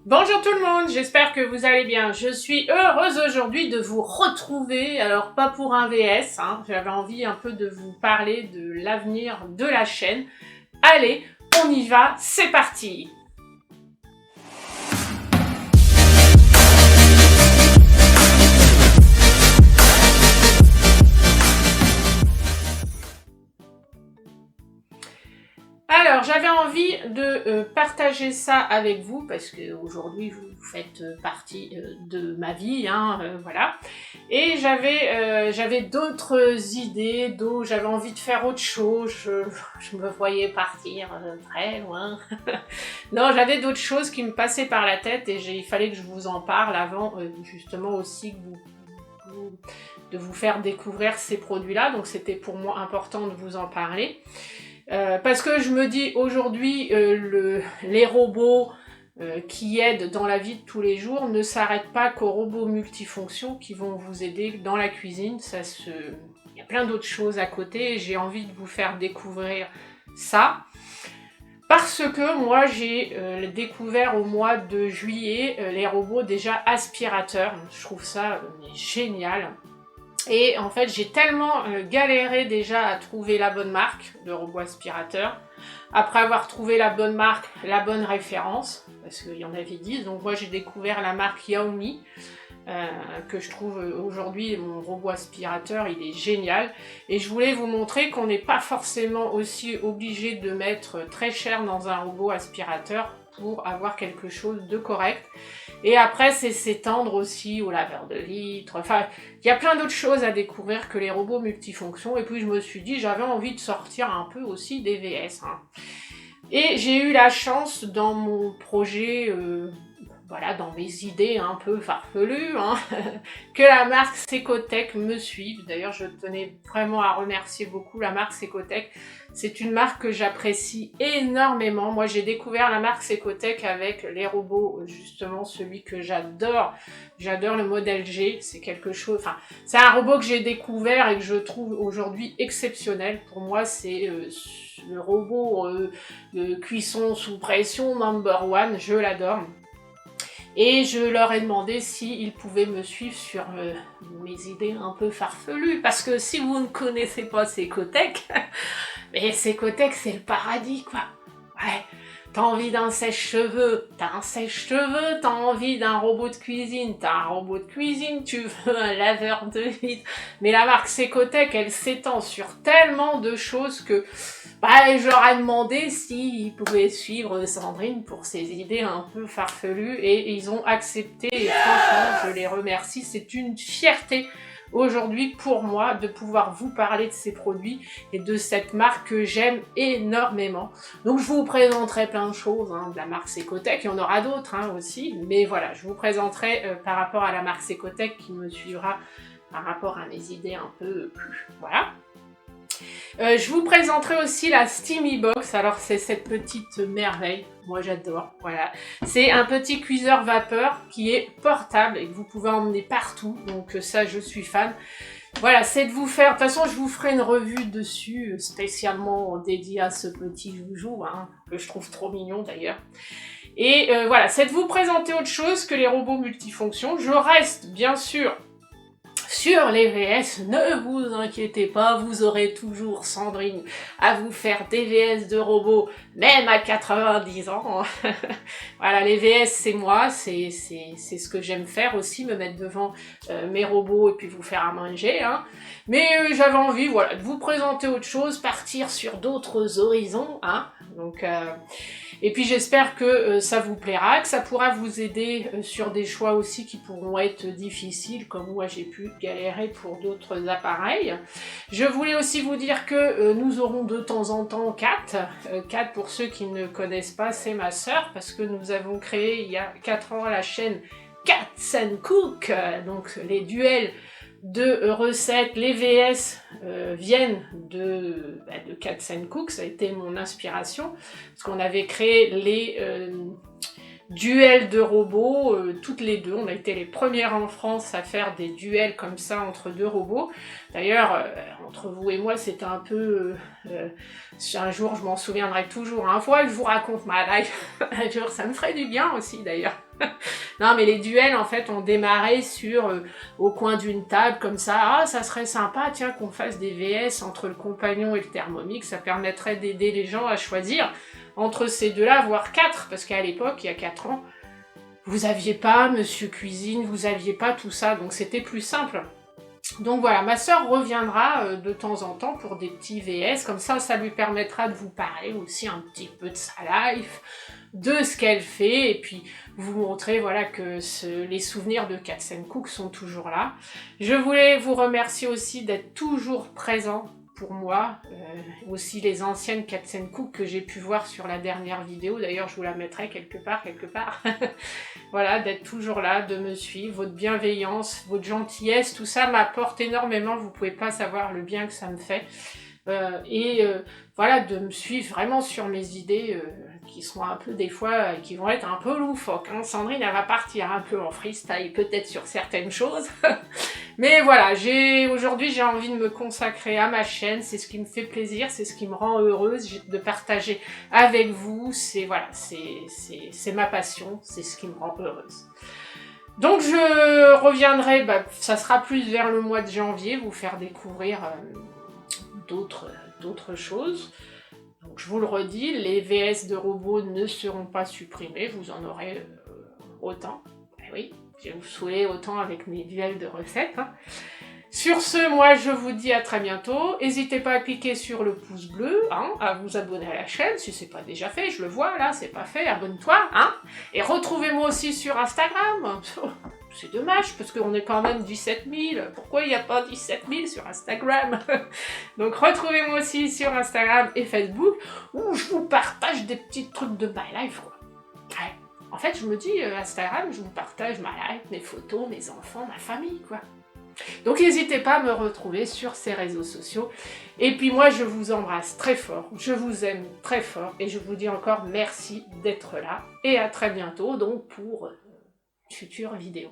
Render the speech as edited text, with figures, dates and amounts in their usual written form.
Bonjour tout le monde, j'espère que vous allez bien. Je suis heureuse aujourd'hui de vous retrouver, alors pas pour un VS, j'avais envie un peu de vous parler de l'avenir de la chaîne. Allez, on y va, c'est parti! Alors, j'avais envie de partager ça avec vous parce que aujourd'hui vous faites partie de ma vie, voilà. Et j'avais d'autres idées, j'avais envie de faire autre chose. Je me voyais partir très loin. Non, j'avais d'autres choses qui me passaient par la tête et il fallait que je vous en parle avant justement aussi de vous faire découvrir ces produits-là. Donc c'était pour moi important de vous en parler. Parce que je me dis aujourd'hui, les robots qui aident dans la vie de tous les jours ne s'arrêtent pas qu'aux robots multifonctions qui vont vous aider dans la cuisine. Il y a plein d'autres choses à côté et j'ai envie de vous faire découvrir ça. Parce que moi j'ai découvert au mois de juillet les robots déjà aspirateurs. Je trouve ça génial. Et en fait, j'ai tellement galéré déjà à trouver la bonne marque de robot aspirateur. Après avoir trouvé la bonne marque, la bonne référence, parce qu'il y en avait 10, donc moi j'ai découvert la marque Xiaomi, que je trouve aujourd'hui, mon robot aspirateur, il est génial. Et je voulais vous montrer qu'on n'est pas forcément aussi obligé de mettre très cher dans un robot aspirateur pour avoir quelque chose de correct. Et après, c'est s'étendre aussi au laveur de vitres. Enfin, il y a plein d'autres choses à découvrir que les robots multifonctions. Et puis, je me suis dit, j'avais envie de sortir un peu aussi des VS. Et j'ai eu la chance dans mon projet, voilà, dans mes idées un peu farfelues, que la marque Secotech me suive. D'ailleurs, je tenais vraiment à remercier beaucoup la marque Secotech. C'est une marque que j'apprécie énormément. Moi, j'ai découvert la marque Secotech avec les robots, justement, celui que j'adore. J'adore le modèle G. C'est quelque chose... Enfin, c'est un robot que j'ai découvert et que je trouve aujourd'hui exceptionnel. Pour moi, c'est le robot de cuisson sous pression #1. Je l'adore. Et je leur ai demandé s'ils pouvaient me suivre sur mes idées un peu farfelues. Parce que si vous ne connaissez pas Secotech, mais Secotech c'est le paradis quoi. Ouais, t'as envie d'un sèche-cheveux, t'as un sèche-cheveux, t'as envie d'un robot de cuisine, t'as un robot de cuisine, tu veux un laveur de vitres. Mais la marque Secotech, elle s'étend sur tellement de choses que je leur ai demandé s'ils pouvaient suivre Sandrine pour ses idées un peu farfelues et ils ont accepté et franchement je les remercie, c'est une fierté aujourd'hui pour moi de pouvoir vous parler de ces produits et de cette marque que j'aime énormément. Donc je vous présenterai plein de choses de la marque Secotech, il y en aura d'autres aussi, mais voilà, je vous présenterai par rapport à la marque Secotech qui me suivra par rapport à mes idées un peu plus. Voilà. Je vous présenterai aussi la Steamy Box, alors c'est cette petite merveille, moi j'adore, voilà. C'est un petit cuiseur vapeur qui est portable et que vous pouvez emmener partout, donc ça je suis fan. Voilà, c'est de vous faire, de toute façon je vous ferai une revue dessus, spécialement dédiée à ce petit joujou, que je trouve trop mignon d'ailleurs. Et voilà, c'est de vous présenter autre chose que les robots multifonctions. Je reste bien sûr sur les VS, ne vous inquiétez pas, vous aurez toujours Sandrine à vous faire des VS de robots, même à 90 ans. Voilà, les VS c'est moi, c'est ce que j'aime faire aussi, me mettre devant mes robots et puis vous faire à manger. Mais j'avais envie, voilà, de vous présenter autre chose, partir sur d'autres horizons. Donc, et puis j'espère que ça vous plaira, que ça pourra vous aider sur des choix aussi qui pourront être difficiles, comme moi j'ai pu galérer pour d'autres appareils. Je voulais aussi vous dire que nous aurons de temps en temps Kat. Kat, pour ceux qui ne connaissent pas, c'est ma sœur, parce que nous avons créé il y a 4 ans la chaîne Cats and Cook, donc les duels de recettes, les VS viennent de Cats and Cook, ça a été mon inspiration, parce qu'on avait créé duel de robots, toutes les deux. On a été les premières en France à faire des duels comme ça entre deux robots. D'ailleurs, entre vous et moi, c'était un peu... un jour, je m'en souviendrai toujours. Une fois, je vous raconte ma life. Un jour, ça me ferait du bien aussi, d'ailleurs. Non, mais les duels, en fait, ont démarré au coin d'une table, comme ça. Ah, ça serait sympa, tiens, qu'on fasse des VS entre le compagnon et le Thermomix. Ça permettrait d'aider les gens à choisir entre ces deux-là, voire 4, parce qu'à l'époque, il y a 4 ans, vous aviez pas Monsieur Cuisine, vous aviez pas tout ça, donc c'était plus simple. Donc voilà, ma sœur reviendra de temps en temps pour des petits VS, comme ça lui permettra de vous parler aussi un petit peu de sa life, de ce qu'elle fait, et puis vous montrer voilà que les souvenirs de Katz & Cook sont toujours là. Je voulais vous remercier aussi d'être toujours présent pour moi, aussi les anciennes Katz & Cook que j'ai pu voir sur la dernière vidéo, d'ailleurs je vous la mettrai quelque part, voilà, d'être toujours là, de me suivre, votre bienveillance, votre gentillesse, tout ça m'apporte énormément, vous pouvez pas savoir le bien que ça me fait, voilà, de me suivre vraiment sur mes idées, qui sont un peu des fois, qui vont être un peu loufoques, hein. Sandrine elle va partir un peu en freestyle peut-être sur certaines choses, mais voilà, aujourd'hui j'ai envie de me consacrer à ma chaîne, c'est ce qui me fait plaisir, c'est ce qui me rend heureuse, de partager avec vous, c'est voilà, c'est ma passion, c'est ce qui me rend heureuse. Donc je reviendrai, ça sera plus vers le mois de janvier, vous faire découvrir d'autres choses. Donc je vous le redis, les VS de robots ne seront pas supprimés, vous en aurez autant. Eh oui, je vais vous saouler autant avec mes duels de recettes. Hein. Sur ce, moi je vous dis à très bientôt. N'hésitez pas à cliquer sur le pouce bleu, hein, à vous abonner à la chaîne si c'est pas déjà fait, je le vois là, c'est pas fait, abonne-toi, hein. Et retrouvez-moi aussi sur Instagram. C'est dommage, parce qu'on est quand même 17 000. Pourquoi il n'y a pas 17 000 sur Instagram? Donc retrouvez-moi aussi sur Instagram et Facebook, où je vous partage des petits trucs de my life, quoi. Ouais. En fait, je me dis, Instagram, je vous partage ma life, mes photos, mes enfants, ma famille, quoi. Donc n'hésitez pas à me retrouver sur ces réseaux sociaux. Et puis moi, je vous embrasse très fort, je vous aime très fort, et je vous dis encore merci d'être là. Et à très bientôt, donc, pour une future vidéo.